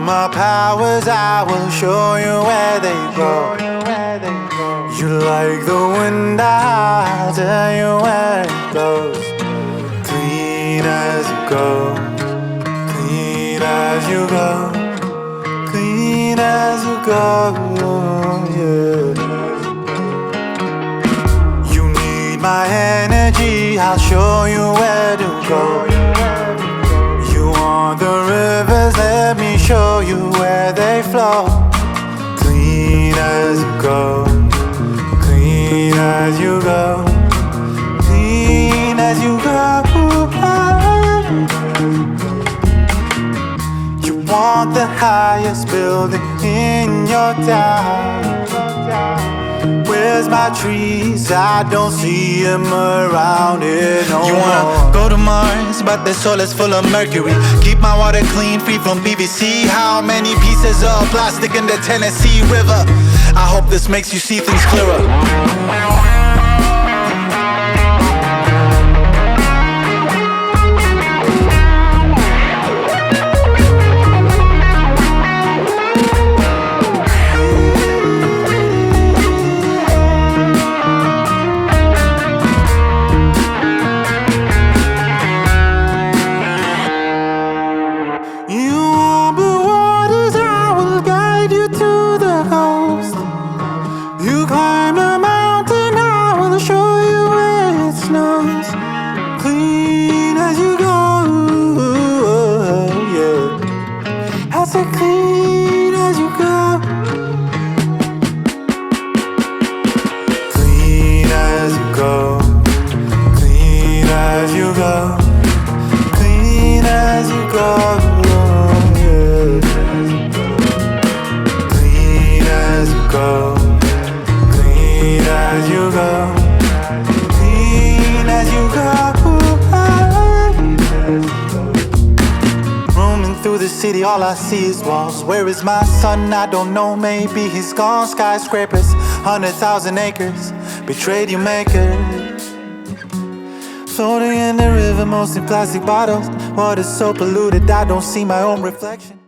my powers, I will show you where they go. You like the wind, I'll tell you where it goes. Clean as you go, clean as you go, clean as you go, yeah. You need my energy, I'll show you where to go. You want the rivers, let me show you where they flow. Clean as you go, clean as you go, clean as you go. You want the highest building in your town. Where's my trees? I don't see them around here no more. You wanna go to Mars, but the soil is full of mercury. Keep my water clean, free from PVC. How many pieces of plastic in the Tennessee River? I hope this makes you see things clearer. You climb the mountain, I will show you where it snows. Clean as you go, yeah. I said clean as you go. Clean as you go, clean as you go, clean as you go, yeah. Clean as you go, clean as you go, clean as you go. Roaming through the city, all I see is walls. Where is my son? I don't know, maybe he's gone. Skyscrapers, 100,000 acres, betrayed your maker. Floating in the river, mostly plastic bottles. Water's so polluted, I don't see my own reflection.